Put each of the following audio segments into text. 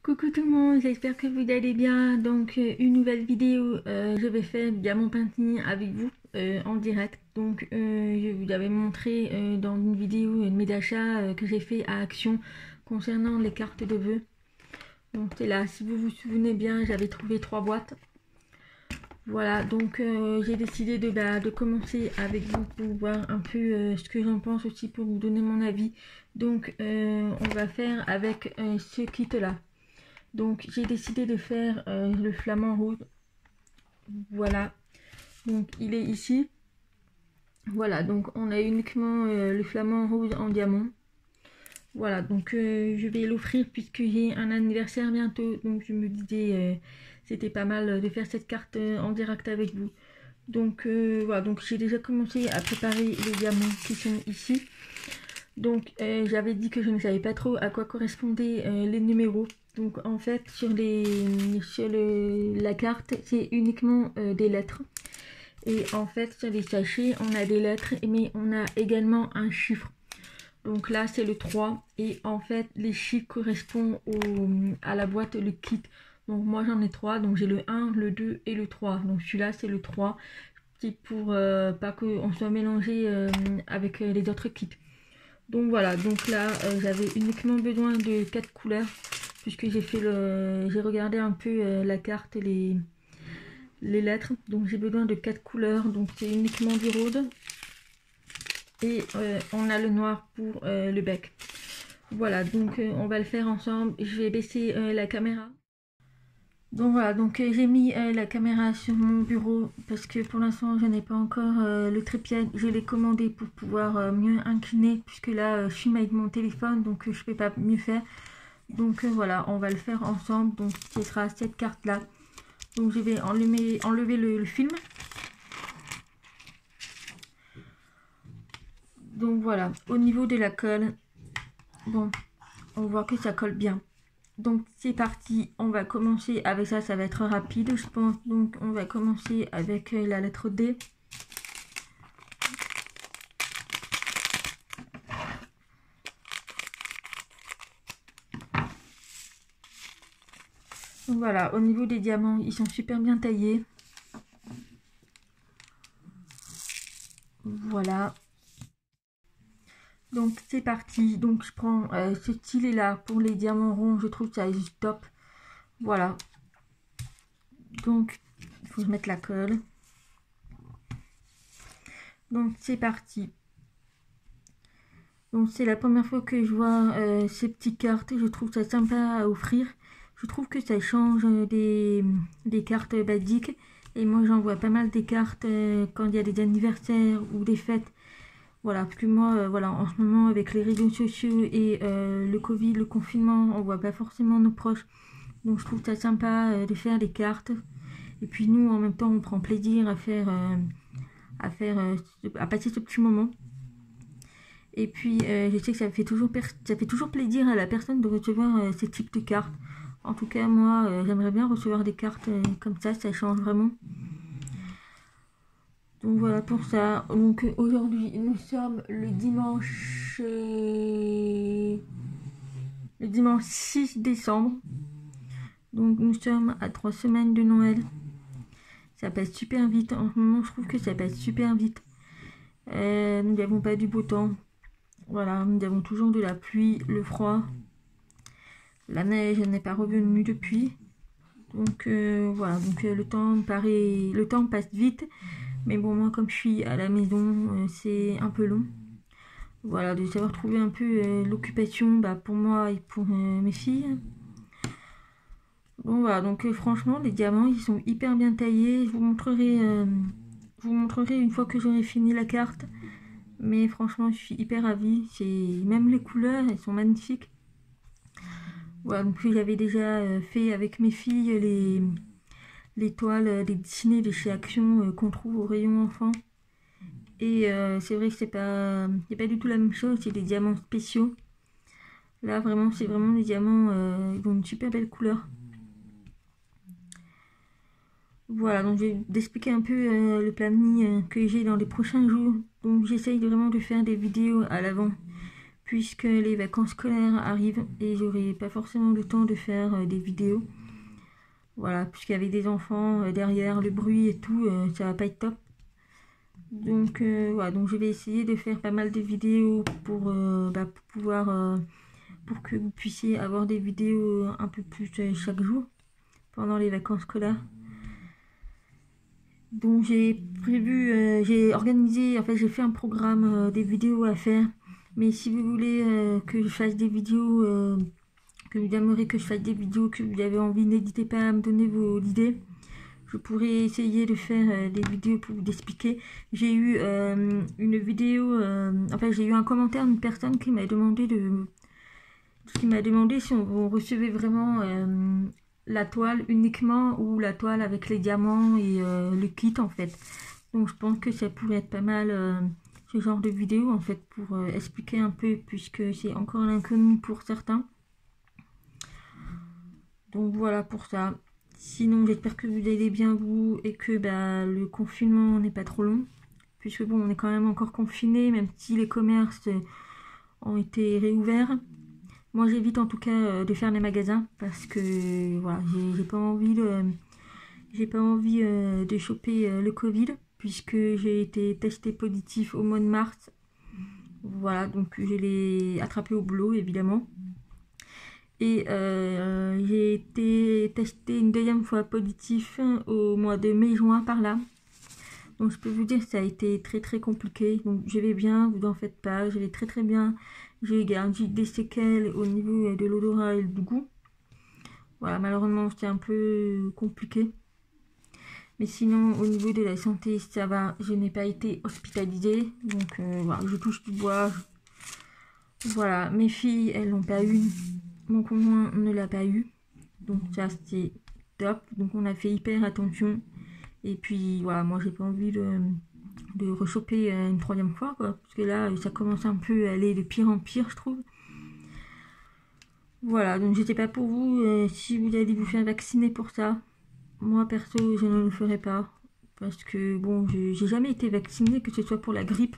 Coucou tout le monde, j'espère que vous allez bien. Donc une nouvelle vidéo, je vais faire Diamant Painting avec vous en direct. Donc je vous avais montré dans une vidéo de mes achats que j'ai fait à Action concernant les cartes de vœux. Donc c'est là, si vous vous souvenez bien, j'avais trouvé 3 boîtes. Voilà, donc j'ai décidé de commencer avec vous pour voir un peu ce que j'en pense aussi, pour vous donner mon avis. Donc on va faire avec ce kit là. Donc j'ai décidé de faire le flamant rose. Voilà, donc il est ici. Voilà, donc on a uniquement le flamant rose en diamant. Voilà, donc je vais l'offrir puisque j'ai un anniversaire bientôt. Donc je me disais c'était pas mal de faire cette carte en direct avec vous. Donc voilà, donc j'ai déjà commencé à préparer les diamants qui sont ici. Donc j'avais dit que je ne savais pas trop à quoi correspondaient les numéros. Donc en fait sur la carte c'est uniquement des lettres. Et en fait sur les sachets on a des lettres mais on a également un chiffre. Donc là c'est le 3 et en fait les chiffres correspondent à la boîte, le kit. Donc moi j'en ai 3, donc j'ai le 1, le 2 et le 3. Donc celui-là c'est le 3. C'est pour pas qu'on soit mélangé avec les autres kits. Donc voilà, donc là j'avais uniquement besoin de 4 couleurs puisque j'ai regardé un peu la carte et les lettres. Donc j'ai besoin de 4 couleurs, donc c'est uniquement du rose. Et on a le noir pour le bec. Voilà, donc on va le faire ensemble. Je vais baisser la caméra. Donc voilà, donc j'ai mis la caméra sur mon bureau parce que pour l'instant je n'ai pas encore le trépied. Je l'ai commandé pour pouvoir mieux incliner puisque là je filme avec mon téléphone, donc je peux pas mieux faire. Donc voilà, on va le faire ensemble. Donc ce sera cette carte là. Donc je vais enlever le film. Donc voilà, au niveau de la colle, bon, on voit que ça colle bien. Donc c'est parti, on va commencer avec ça, ça va être rapide je pense. Donc on va commencer avec la lettre D. Donc voilà, au niveau des diamants, ils sont super bien taillés. Voilà. Donc c'est parti, donc je prends ce stylet là pour les diamants ronds, je trouve ça juste top. Voilà. Donc il faut mettre la colle. Donc c'est parti. Donc c'est la première fois que je vois ces petites cartes, je trouve ça sympa à offrir. Je trouve que ça change des cartes basiques. Et moi j'en vois pas mal des cartes quand il y a des anniversaires ou des fêtes. Voilà, parce que moi, voilà, en ce moment avec les réseaux sociaux et le Covid, le confinement, on voit pas forcément nos proches. Donc je trouve ça sympa de faire des cartes. Et puis nous, en même temps, on prend plaisir à passer ce petit moment. Et puis je sais que ça fait toujours plaisir à la personne de recevoir ce type de cartes. En tout cas, moi, j'aimerais bien recevoir des cartes comme ça change vraiment. Donc voilà pour ça. Donc aujourd'hui, nous sommes le dimanche 6 décembre. Donc nous sommes à 3 semaines de Noël. Ça passe super vite. En ce moment, je trouve que ça passe super vite. Nous n'avons pas du beau temps. Voilà, nous avons toujours de la pluie, le froid. La neige n'est pas revenue depuis. Donc voilà, donc le temps passe vite. Mais bon, moi comme je suis à la maison, c'est un peu long. Voilà, de savoir trouver un peu l'occupation pour moi et pour mes filles. Bon voilà, donc franchement les diamants ils sont hyper bien taillés. Je vous montrerai une fois que j'aurai fini la carte. Mais franchement je suis hyper ravie. Même les couleurs elles sont magnifiques. Voilà, donc j'avais déjà fait avec mes filles les toiles, les dessinées de chez Action qu'on trouve au rayon enfant. Et c'est vrai que c'est pas du tout la même chose, c'est des diamants spéciaux. Là vraiment c'est vraiment des diamants, ils ont une super belle couleur. Voilà, donc je vais d'expliquer un peu le planning que j'ai dans les prochains jours. Donc j'essaye vraiment de faire des vidéos à l'avant puisque les vacances scolaires arrivent et j'aurai pas forcément le temps de faire des vidéos. Voilà, puisqu'avec des enfants derrière, le bruit et tout, ça va pas être top. Donc voilà, donc je vais essayer de faire pas mal de vidéos pour pouvoir pour que vous puissiez avoir des vidéos un peu plus chaque jour pendant les vacances scolaires. Donc j'ai prévu, j'ai organisé, en fait j'ai fait un programme des vidéos à faire. Mais si vous voulez que je fasse des vidéos, que vous aimeriez que je fasse des vidéos, que vous avez envie, n'hésitez pas à me donner vos idées. Je pourrais essayer de faire des vidéos pour vous expliquer. J'ai eu une vidéo, enfin j'ai eu un commentaire d'une personne qui m'a demandé si on recevait vraiment la toile uniquement ou la toile avec les diamants et le kit en fait. Donc je pense que ça pourrait être pas mal ce genre de vidéo en fait pour expliquer un peu puisque c'est encore l'inconnu pour certains. Donc voilà pour ça. Sinon j'espère que vous allez bien vous et que le confinement n'est pas trop long. Puisque bon on est quand même encore confiné même si les commerces ont été réouverts. Moi j'évite en tout cas de faire les magasins parce que voilà j'ai pas envie de choper le Covid puisque j'ai été testé positif au mois de mars. Voilà donc je l'ai attrapé au boulot évidemment. Et j'ai été testée une deuxième fois positif au mois de mai-juin par là. Donc je peux vous dire que ça a été très très compliqué. Donc je vais bien, vous en faites pas, je vais très très bien. J'ai gardé des séquelles au niveau de l'odorat et du goût. Voilà, malheureusement c'était un peu compliqué. Mais sinon au niveau de la santé ça va, je n'ai pas été hospitalisée. Donc voilà, je touche du bois. Voilà, mes filles elles l'ont pas eu. Mon conjoint ne l'a pas eu. Donc ça c'était top. Donc on a fait hyper attention. Et puis voilà, moi j'ai pas envie de rechoper une troisième fois quoi. Parce que là ça commence un peu à aller de pire en pire je trouve. Voilà, donc j'étais pas pour vous. Si vous allez vous faire vacciner pour ça, moi perso je ne le ferai pas. Parce que bon, j'ai jamais été vaccinée, que ce soit pour la grippe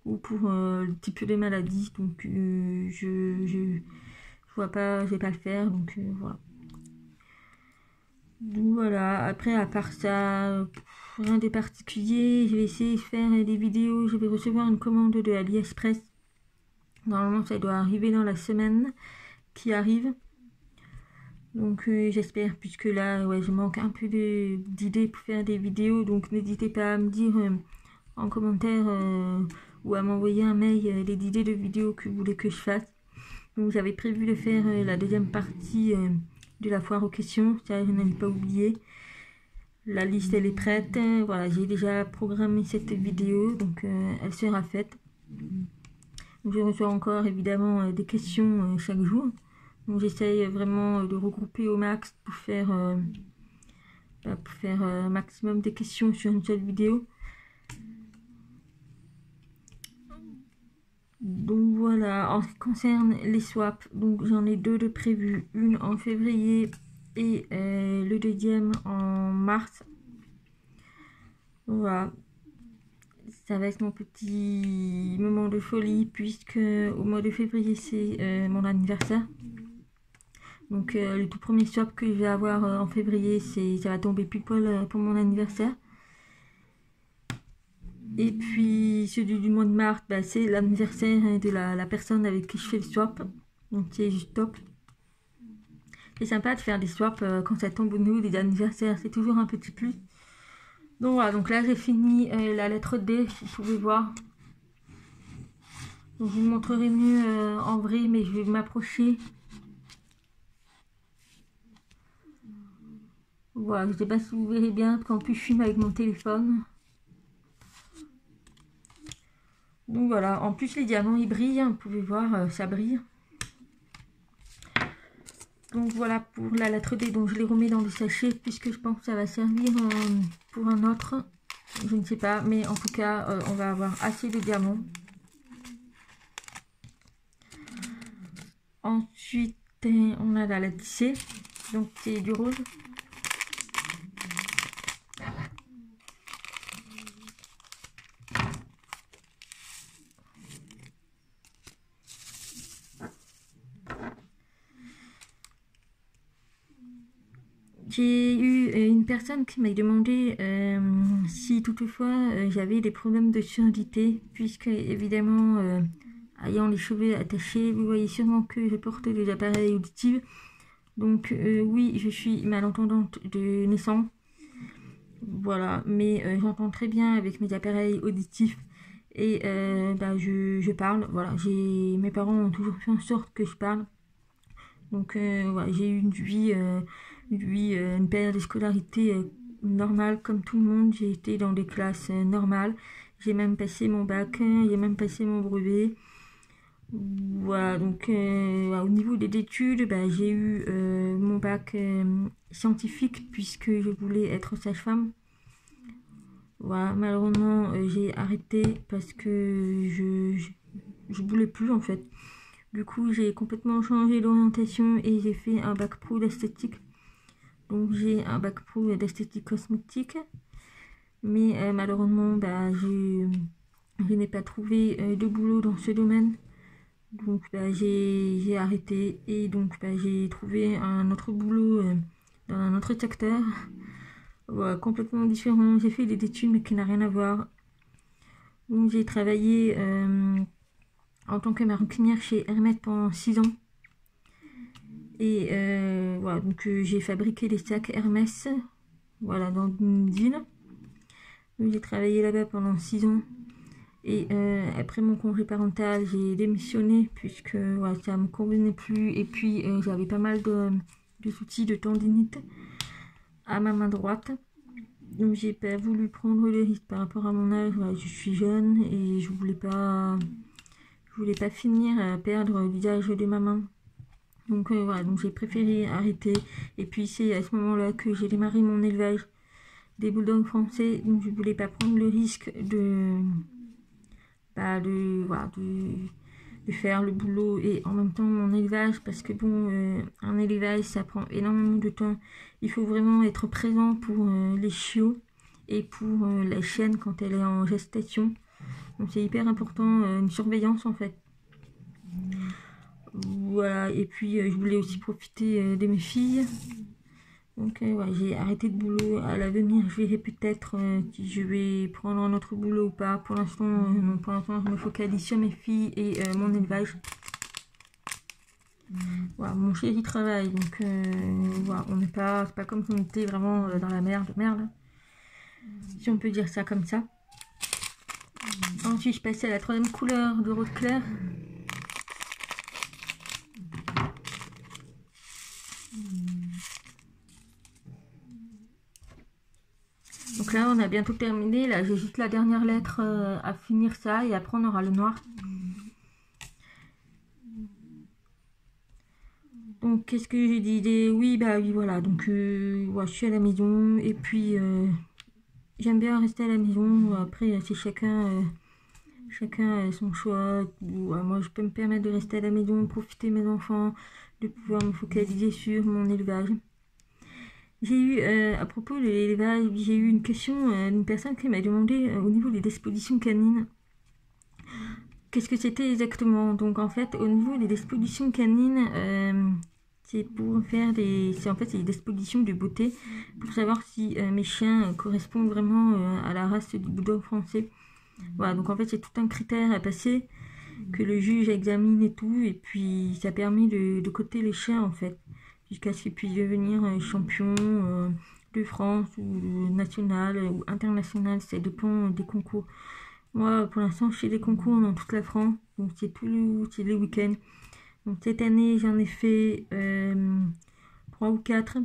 ou pour le type de maladie. Donc je vois pas, je vais pas le faire. Donc voilà. Donc voilà, après à part ça, rien de particulier. Je vais essayer de faire des vidéos. Je vais recevoir une commande de AliExpress. Normalement ça doit arriver dans la semaine qui arrive. Donc j'espère, puisque là ouais, je manque un peu d'idées pour faire des vidéos. Donc n'hésitez pas à me dire en commentaire ou à m'envoyer un mail les idées de vidéos que vous voulez que je fasse. Donc j'avais prévu de faire la deuxième partie de la foire aux questions, ça je n'avais pas oublié. La liste elle est prête, voilà, j'ai déjà programmé cette vidéo, donc elle sera faite. Donc, je reçois encore évidemment des questions chaque jour. Donc j'essaye vraiment de regrouper au max pour faire un maximum de questions sur une seule vidéo. Donc voilà, en ce qui concerne les swaps, donc j'en ai deux de prévus, une en février et le deuxième en mars. Voilà, ça va être mon petit moment de folie puisque au mois de février c'est mon anniversaire. Donc le tout premier swap que je vais avoir en février, ça va tomber pile poil pour mon anniversaire. Et puis celui du mois de mars, c'est l'anniversaire de la personne avec qui je fais le swap. Donc c'est juste top. C'est sympa de faire des swaps quand ça tombe au niveau des anniversaires, c'est toujours un petit plus. Donc voilà, donc là j'ai fini la lettre D, si vous pouvez voir. Donc je vous montrerai mieux en vrai, mais je vais m'approcher. Voilà, je ne sais pas si vous verrez bien, parce qu'en plus je filme avec mon téléphone. Donc voilà, en plus les diamants ils brillent, vous pouvez voir, ça brille. Donc voilà pour la lettre D, donc je les remets dans le sachet puisque je pense que ça va servir pour un autre. Je ne sais pas, mais en tout cas on va avoir assez de diamants. Ensuite on a la lettre C, donc c'est du rose. J'ai eu une personne qui m'a demandé si toutefois j'avais des problèmes de surdité, puisque évidemment, ayant les cheveux attachés, vous voyez sûrement que je porte des appareils auditifs. Donc oui, je suis malentendante de naissance. Voilà, mais j'entends très bien avec mes appareils auditifs et je parle. Voilà, mes parents ont toujours fait en sorte que je parle. Donc voilà, j'ai eu une période de scolarité normale comme tout le monde. J'ai été dans des classes normales. J'ai même passé mon bac, j'ai même passé mon brevet. Voilà, donc au niveau des études, j'ai eu mon bac scientifique puisque je voulais être sage-femme. Voilà, malheureusement, j'ai arrêté parce que je voulais plus en fait. Du coup, j'ai complètement changé d'orientation et j'ai fait un bac pro d'esthétique. Donc, j'ai un bac pro d'esthétique cosmétique. Mais malheureusement, je n'ai pas trouvé de boulot dans ce domaine. Donc, j'ai arrêté et donc j'ai trouvé un autre boulot dans un autre secteur. Voilà, complètement différent. J'ai fait des études mais qui n'a rien à voir. Donc, j'ai travaillé en tant que maroquinière chez Hermès pendant 6 ans. Et voilà, donc j'ai fabriqué des sacs Hermès, voilà, dans une usine. Donc j'ai travaillé là-bas pendant 6 ans. Et après mon congé parental, j'ai démissionné puisque voilà, ça me convenait plus. Et puis j'avais pas mal de soucis de tendinite à ma main droite. Donc j'ai pas voulu prendre le risque par rapport à mon âge. Voilà, je suis jeune et je voulais pas finir à perdre l'usage de ma main. Donc voilà, donc j'ai préféré arrêter. Et puis c'est à ce moment-là que j'ai démarré mon élevage des bulldogs français. Donc je voulais pas prendre le risque de faire le boulot et en même temps mon élevage, parce que bon, un élevage ça prend énormément de temps. Il faut vraiment être présent pour les chiots et pour la chienne quand elle est en gestation. Donc c'est hyper important, une surveillance en fait. Voilà, et puis je voulais aussi profiter de mes filles. Donc ouais, j'ai arrêté de boulot. À l'avenir, je verrai peut-être si je vais prendre un autre boulot ou pas. Pour l'instant, non, pour l'instant, je me focalise sur mes filles et mon élevage. Voilà, mon chéri travaille, donc voilà, on n'est pas, c'est pas comme si on était vraiment dans la merde, si on peut dire ça comme ça. Ensuite, je passais à la troisième couleur de rose clair. Donc là, on a bientôt terminé. Là, j'ai juste la dernière lettre à finir ça et après on aura le noir. Donc, qu'est-ce que j'ai dit? Oui, oui, voilà. Donc, ouais, je suis à la maison et puis j'aime bien rester à la maison. Après, c'est chacun son choix. Moi, je peux me permettre de rester à la maison, profiter de mes enfants, de pouvoir me focaliser sur mon élevage. J'ai eu, à propos de l'élevage, j'ai eu une question d'une personne qui m'a demandé au niveau des dispositions canines. Qu'est-ce que c'était exactement? Donc en fait, au niveau des dispositions canines, c'est pour faire c'est des dispositions de beauté, pour savoir si mes chiens correspondent vraiment à la race du bulldog français. Voilà, donc en fait c'est tout un critère à passer, que le juge examine et tout, et puis ça permet de coter les chiens en fait, jusqu'à ce qu'ils puissent devenir champions de France, ou national, ou international, ça dépend des concours. Moi, pour l'instant, je fais des concours dans toute la France, donc c'est les week-ends. Donc cette année, j'en ai fait 3 ou 4,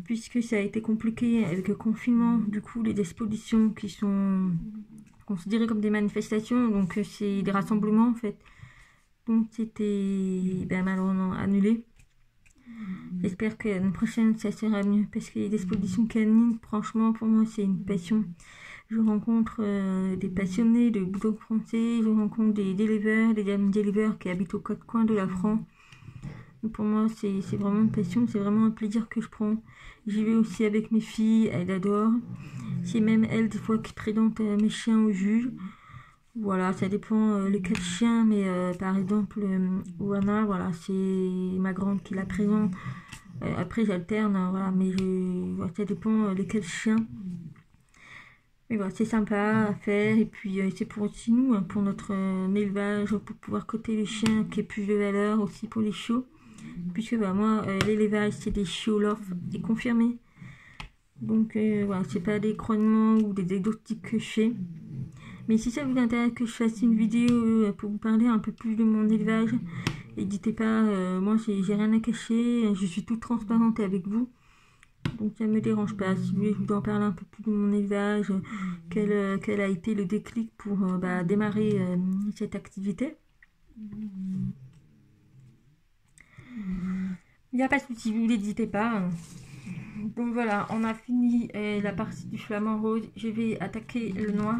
puisque ça a été compliqué avec le confinement. Du coup, les expositions qui sont considérées comme des manifestations, donc c'est des rassemblements en fait. Donc c'était malheureusement annulé. J'espère que l'année prochaine ça sera mieux, parce que les expositions canines, franchement, pour moi, c'est une passion. Je rencontre des passionnés de bulldog français, je rencontre des éleveurs, des dames d'éleveurs qui habitent aux quatre coins de la France. Donc pour moi, c'est vraiment une passion, c'est vraiment un plaisir que je prends. J'y vais aussi avec mes filles, elles adorent. C'est même elles, des fois, qui présentent mes chiens au juge. Voilà, ça dépend lesquels chiens, mais par exemple, Oana, voilà, c'est ma grande qui la présente Après j'alterne, hein, voilà, mais voilà, ça dépend de quel chien. Mais voilà, c'est sympa à faire, et puis c'est pour aussi nous, hein, pour notre élevage, pour pouvoir coter les chiens qui aient plus de valeur, aussi pour les chiots. Puisque bah, moi, l'élevage, c'est des chiots lof et confirmés. Donc voilà, c'est pas des croisements ou des exotiques que je fais. Mais si ça vous intéresse que je fasse une vidéo pour vous parler un peu plus de mon élevage, n'hésitez pas, moi j'ai rien à cacher, je suis toute transparente avec vous. Donc ça me dérange pas. Si vous voulez, je vous en parler un peu plus de mon élevage, quel a été le déclic pour démarrer cette activité. Il n'y a pas de souci, vous n'hésitez pas. Donc voilà, on a fini la partie du flamant rose. Je vais attaquer le noir.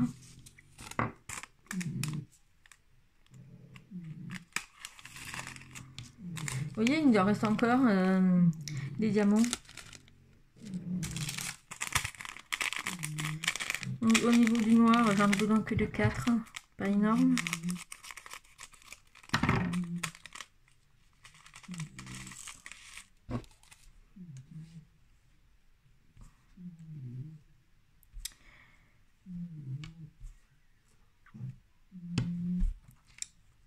Vous voyez, il en reste encore des diamants. Donc, au niveau du noir, j'en ai besoin que de 4, pas énorme.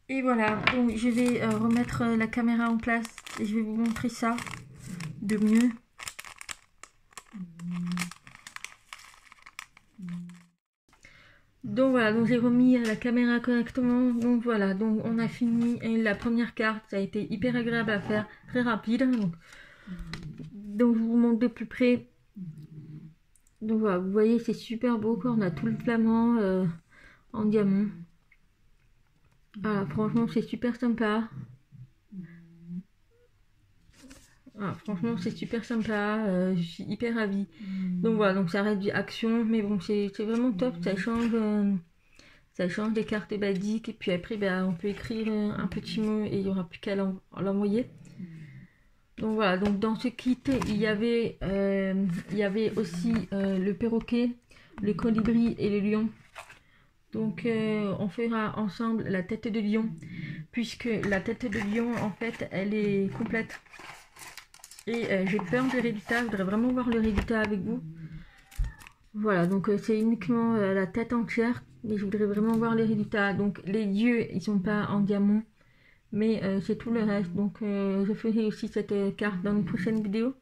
Et voilà, donc je vais remettre la caméra en place et je vais vous montrer ça de mieux. Donc voilà, donc j'ai remis la caméra correctement. Donc voilà, donc on a fini la première carte. Ça a été hyper agréable à faire, très rapide. Donc je vous montre de plus près. Donc voilà, vous voyez, c'est super beau quand on a tout le flamant en diamant. Voilà, franchement, c'est super sympa. Ah, franchement, c'est super sympa, je suis hyper ravie. Donc voilà, donc ça reste du action, mais bon, c'est vraiment top, ça change des cartes basiques, et puis après, on peut écrire un petit mot et il n'y aura plus qu'à l'envoyer. Donc voilà, donc dans ce kit, il y avait aussi le perroquet, le colibri et le lion. Donc on fera ensemble la tête de lion, puisque la tête de lion, en fait, elle est complète. Et j'ai peur du résultat, je voudrais vraiment voir le résultat avec vous. Voilà, donc c'est uniquement la tête entière, mais je voudrais vraiment voir les résultats. Donc les yeux, ils sont pas en diamant, mais c'est tout le reste. Donc je ferai aussi cette carte dans une prochaine vidéo.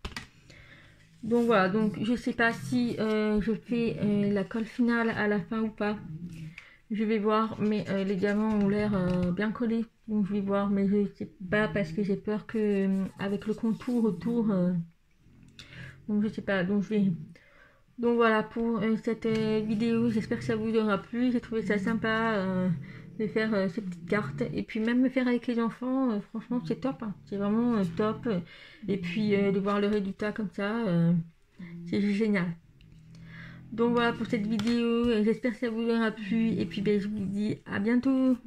Donc voilà, donc je sais pas si je fais la colle finale à la fin ou pas. Je vais voir, mais les diamants ont l'air bien collés. Donc je vais voir, mais je sais pas parce que j'ai peur que avec le contour autour, donc je sais pas, donc je vais. Donc voilà pour cette vidéo, j'espère que ça vous aura plu. J'ai trouvé ça sympa de faire ces petites cartes, et puis même me faire avec les enfants, franchement c'est top, hein. C'est vraiment top. Et puis de voir le résultat comme ça, c'est génial. Donc voilà pour cette vidéo, j'espère que ça vous aura plu, et puis je vous dis à bientôt.